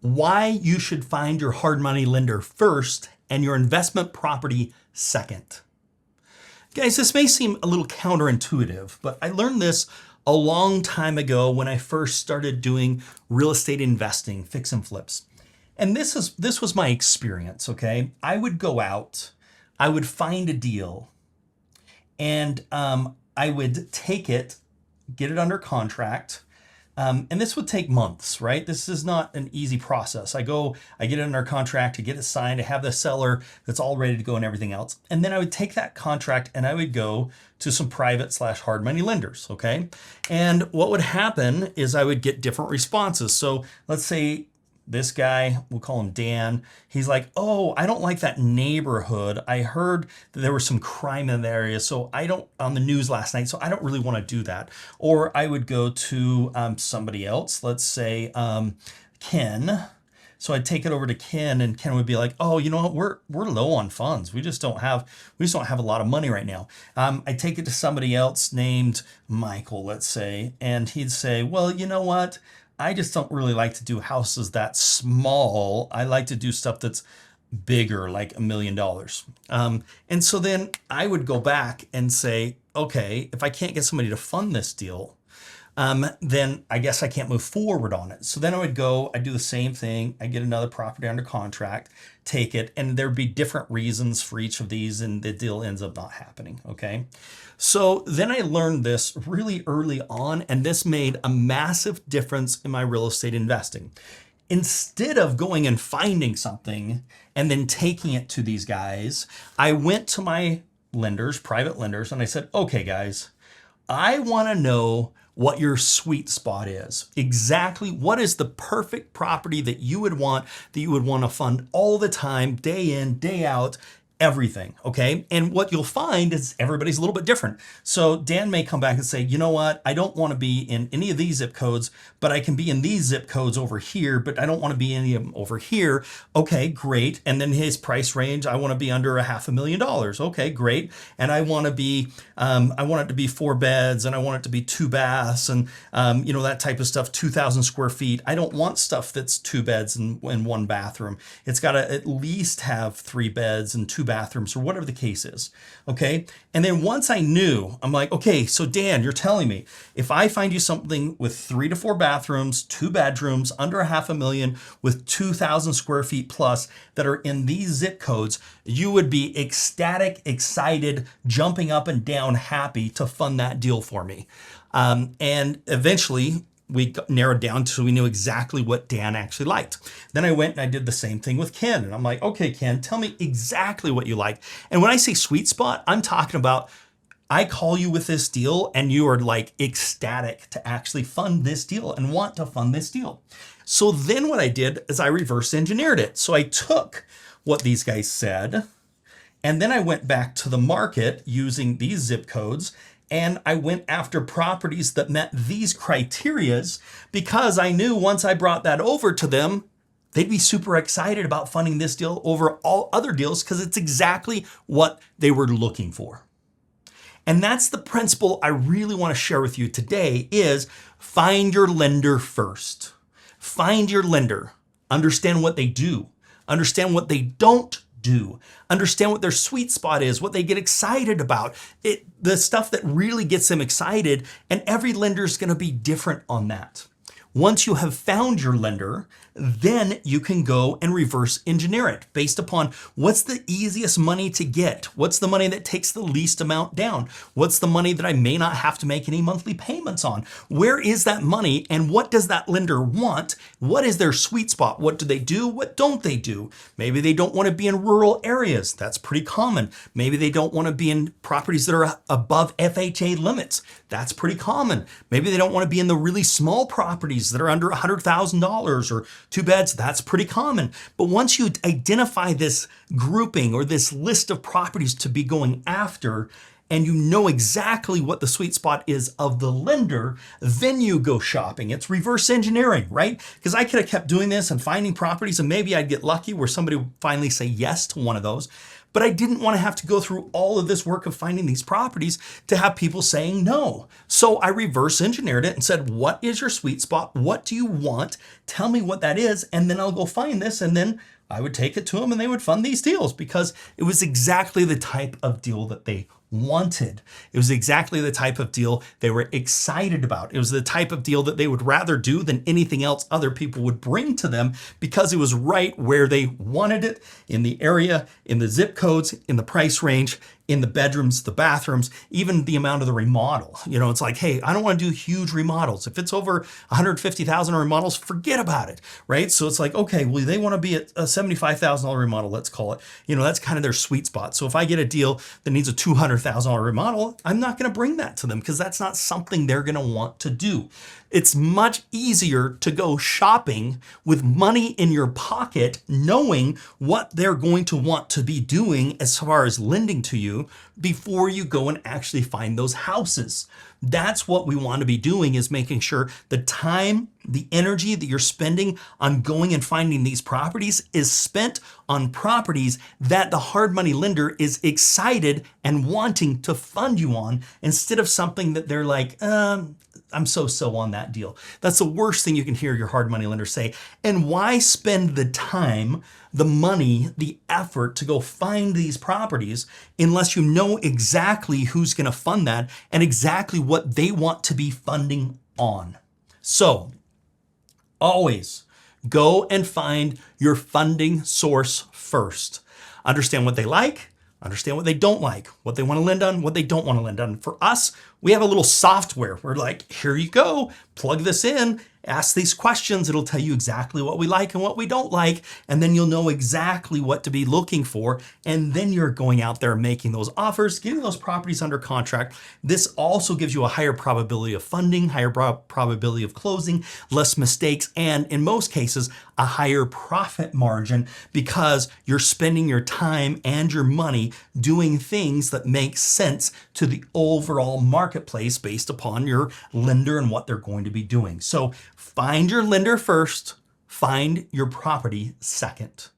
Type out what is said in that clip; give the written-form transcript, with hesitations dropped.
why you should find your hard money lender first and your investment property second. Guys, this may seem a little counterintuitive, but I learned this a long time ago when I first started doing real estate investing, fix and flips. And this was my experience, okay? I would go out, I would find a deal, and I would take it, get it under contract, and this would take months, right? This is not an easy process. I get it under contract, I get it signed, I have the seller that's all ready to go and everything else. And then I would take that contract and I would go to some private / hard money lenders, okay? And what would happen is I would get different responses. So let's say this guy, we'll call him Dan, he's like, oh, I don't like that neighborhood. I heard that there was some crime in the area, so on the news last night, so I don't really want to do that. Or I would go to somebody else, let's say Ken. So I'd take it over to Ken, and Ken would be like, oh, you know what, we're low on funds. We just don't have a lot of money right now. I'd take it to somebody else named Michael, let's say, and he'd say, well, you know what? I just don't really like to do houses that small. I like to do stuff that's bigger, like $1 million. And so then I would go back and say, okay, if I can't get somebody to fund this deal, then I guess I can't move forward on it. So then I would go, I do the same thing. I get another property under contract, take it, and there'd be different reasons for each of these, and the deal ends up not happening, okay? So then I learned this really early on, and this made a massive difference in my real estate investing. Instead of going and finding something and then taking it to these guys, I went to my lenders, private lenders, and I said, okay, guys, I want to know what your sweet spot is. Exactly what is the perfect property that you would want to fund all the time, day in, day out, everything, okay? And what you'll find is everybody's a little bit different. So Dan may come back and say, you know what, I don't want to be in any of these zip codes, but I can be in these zip codes over here, but I don't want to be in any of them over here. Okay, great. And then his price range, I want to be under $500,000. Okay, great. And I want to be, I want it to be 4 beds, and I want it to be 2 baths, and that type of stuff, 2,000 square feet. I don't want stuff that's 2 beds and 1 bathroom. It's got to at least have 3 beds and 2 bathrooms, or whatever the case is, okay? And then once I knew, I'm like, okay, so Dan, you're telling me if I find you something with 3 to 4 bathrooms, 2 bedrooms, under $500,000, with 2,000 square feet plus that are in these zip codes, you would be ecstatic, excited, jumping up and down, happy to fund that deal for me. And eventually, we narrowed down so we knew exactly what Dan actually liked. Then I went and I did the same thing with Ken. And I'm like, okay, Ken, tell me exactly what you like. And when I say sweet spot, I'm talking about I call you with this deal and you are like ecstatic to actually fund this deal and want to fund this deal. So then what I did is I reverse engineered it. So I took what these guys said, and then I went back to the market using these zip codes, and I went after properties that met these criterias because I knew once I brought that over to them, they'd be super excited about funding this deal over all other deals because it's exactly what they were looking for. And that's the principle I really want to share with you today is find your lender first. Find your lender. Understand what they do. Understand what they don't do. Understand what their sweet spot is, what they get excited about, the stuff that really gets them excited, and every lender is going to be different on that. Once you have found your lender, then you can go and reverse engineer it based upon what's the easiest money to get, what's the money that takes the least amount down, what's the money that I may not have to make any monthly payments on, where is that money, and what does that lender want, what is their sweet spot, what do they do, what don't they do. Maybe they don't want to be in rural areas, that's pretty common. Maybe they don't want to be in properties that are above FHA limits, that's pretty common. Maybe they don't want to be in the really small properties that are under $100,000 or 2 beds, that's pretty common. But once you identify this grouping or this list of properties to be going after, and you know exactly what the sweet spot is of the lender, then you go shopping. It's reverse engineering, right? Because I could have kept doing this and finding properties, and maybe I'd get lucky where somebody would finally say yes to one of those. but I didn't want to have to go through all of this work of finding these properties to have people saying no. So I reverse engineered it and said, what is your sweet spot? What do you want? Tell me what that is, and then I'll go find this, and then I would take it to them and they would fund these deals because it was exactly the type of deal that they wanted. It was exactly the type of deal they were excited about. It was the type of deal that they would rather do than anything else other people would bring to them because it was right where they wanted it, in the area, in the zip codes, in the price range, in the bedrooms, the bathrooms, even the amount of the remodel. You know, it's like, hey, I don't want to do huge remodels. If it's over 150,000 remodels, forget about it, right? So it's like, okay, well, they want to be at a $75,000 remodel, let's call it. You know, that's kind of their sweet spot. So if I get a deal that needs a $200,000 remodel, I'm not going to bring that to them because that's not something they're going to want to do. It's much easier to go shopping with money in your pocket, knowing what they're going to want to be doing as far as lending to you before you go and actually find those houses. That's what we want to be doing, is making sure the time, the energy that you're spending on going and finding these properties is spent on properties that the hard money lender is excited and wanting to fund you on, instead of something that they're like, I'm so on that deal. That's the worst thing you can hear your hard money lender say. And why spend the time, the money, the effort to go find these properties unless you know exactly who's going to fund that and exactly what they want to be funding on? So always go and find your funding source first. Understand what they like. Understand what they don't like, what they want to lend on, what they don't want to lend on. For us, we have a little software. We're like, here you go, plug this in, ask these questions. It'll tell you exactly what we like and what we don't like. And then you'll know exactly what to be looking for. And then you're going out there making those offers, getting those properties under contract. This also gives you a higher probability of funding, higher probability of closing, less mistakes, and in most cases, a higher profit margin because you're spending your time and your money doing things that make sense to the overall marketplace based upon your lender and what they're going to be doing. So find your lender first, find your property second.